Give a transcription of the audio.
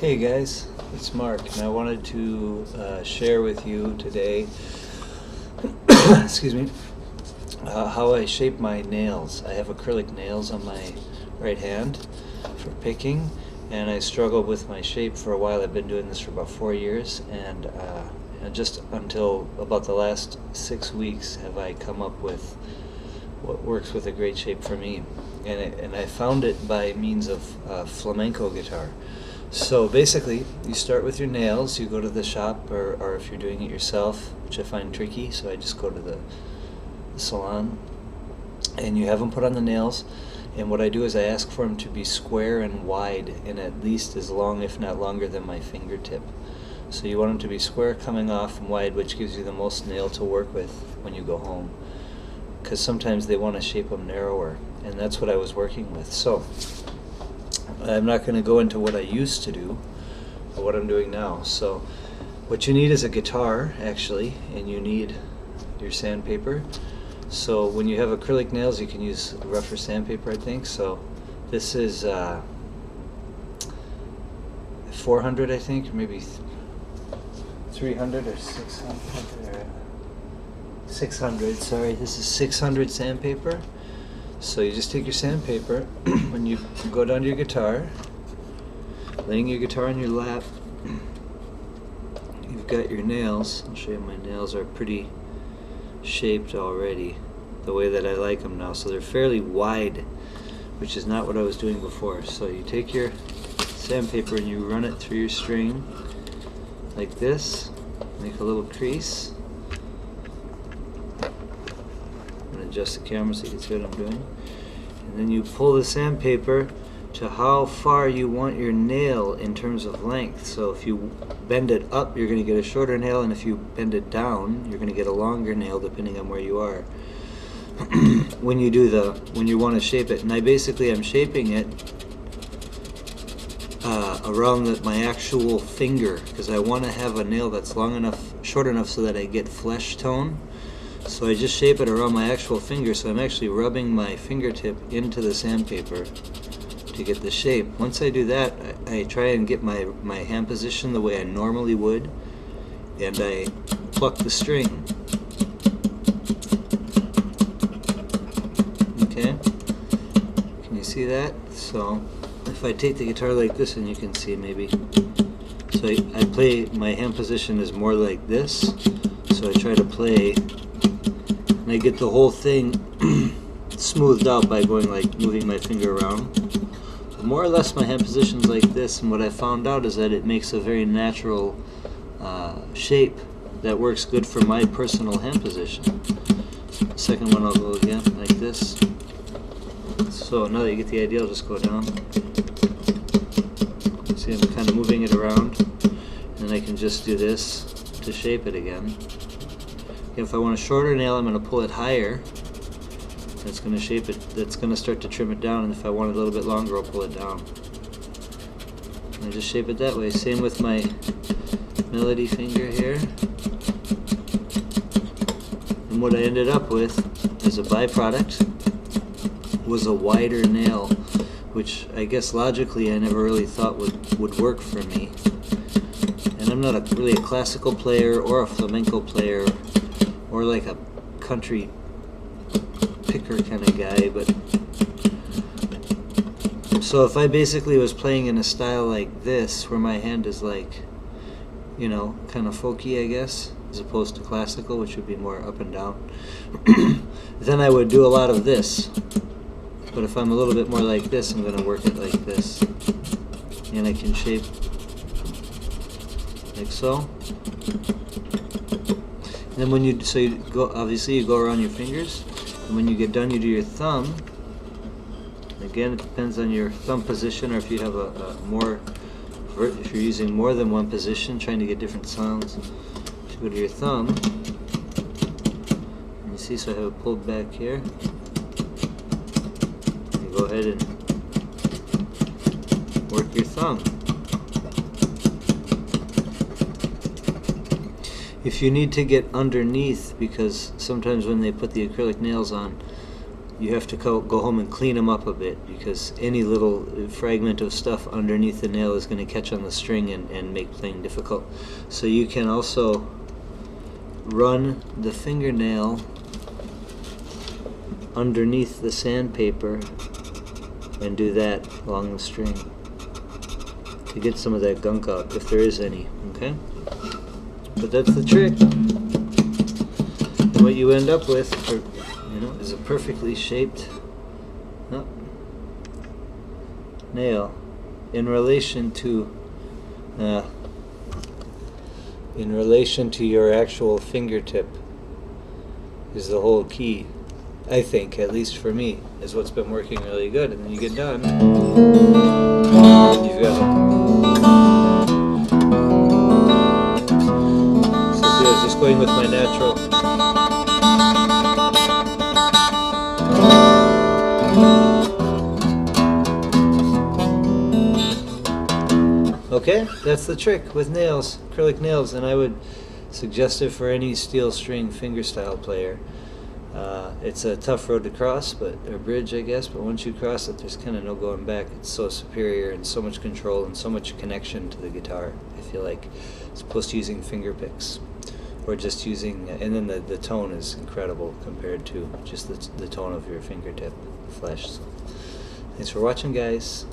Hey guys, it's Mark, and I wanted to share with you today excuse me, how I shape my nails. I have acrylic nails on my right hand for picking, and I struggled with my shape for a while. I've been doing this for about 4 years, and just until about the last 6 weeks have I come up with what works with a great shape for me. And I found it by means of flamenco guitar. So basically, you start with your nails, you go to the shop, or if you're doing it yourself, which I find tricky, so I just go to the salon, and you have them put on the nails, and what I do is I ask for them to be square and wide, and at least as long, if not longer, than my fingertip. So you want them to be square coming off and wide, which gives you the most nail to work with when you go home, because sometimes they want to shape them narrower, and that's what I was working with. So I'm not going to go into what I used to do, but what I'm doing now. So what you need is a guitar, actually, and you need your sandpaper. So when you have acrylic nails, you can use rougher sandpaper, I think. So this is 400, I think, or maybe 300 or 600. 600, sorry, this is 600 sandpaper. So you just take your sandpaper, when you go down to your guitar, laying your guitar on your lap, you've got your nails. I'll show you, my nails are pretty shaped already, the way that I like them now. So they're fairly wide, which is not what I was doing before. So you take your sandpaper and you run it through your string like this, make a little crease. Adjust the camera so you can see what I'm doing, and then you pull the sandpaper to how far you want your nail in terms of length. So if you bend it up, you're going to get a shorter nail, and if you bend it down, you're going to get a longer nail, depending on where you are. when you want to shape it, and I'm shaping it around my actual finger, because I want to have a nail that's short enough so that I get flesh tone. So I just shape it around my actual finger, so I'm actually rubbing my fingertip into the sandpaper to get the shape. Once I do that, I try and get my hand position the way I normally would, and I pluck the string. Okay? Can you see that? So if I take the guitar like this, and you can see maybe, so I play, my hand position is more like this, so I try to play, and I get the whole thing smoothed out by going like moving my finger around. But more or less my hand position's like this, and what I found out is that it makes a very natural shape that works good for my personal hand position. Second one, I'll go again like this. So now that you get the idea, I'll just go down. See, I'm kind of moving it around, and I can just do this to shape it again. If I want a shorter nail, I'm going to pull it higher. That's going to shape it. That's going to start to trim it down. And if I want it a little bit longer, I'll pull it down. And I just shape it that way. Same with my melody finger here. And what I ended up with as a byproduct was a wider nail, which I guess logically I never really thought would work for me. And I'm not really a classical player or a flamenco player, or like a country picker kind of guy, but so if I basically was playing in a style like this, where my hand is like, you know, kind of folky, I guess, as opposed to classical, which would be more up and down, then I would do a lot of this. But if I'm a little bit more like this, I'm going to work it like this, and I can shape like so. And then obviously you go around your fingers, and when you get done, you do your thumb. Again, it depends on your thumb position, or if you have if you're using more than one position, trying to get different sounds. So go to your thumb, and you see, so I have it pulled back here. You go ahead and work your thumb. If you need to get underneath, because sometimes when they put the acrylic nails on, you have to go home and clean them up a bit, because any little fragment of stuff underneath the nail is going to catch on the string and make playing difficult. So you can also run the fingernail underneath the sandpaper and do that along the string to get some of that gunk out, if there is any. Okay? But that's the trick. And what you end up with is a perfectly shaped nail in relation to your actual fingertip is the whole key. I think, at least for me, is what's been working really good. And then you get done, you've got so see, I was just going with my natural. Okay, that's the trick with nails, acrylic nails, and I would suggest it for any steel string fingerstyle player. It's a tough road to cross, or bridge, I guess, but once you cross it, there's kind of no going back. It's so superior and so much control and so much connection to the guitar, I feel like, as opposed to using finger picks or just using, and then the tone is incredible compared to just the tone of your fingertip flesh. So, thanks for watching, guys.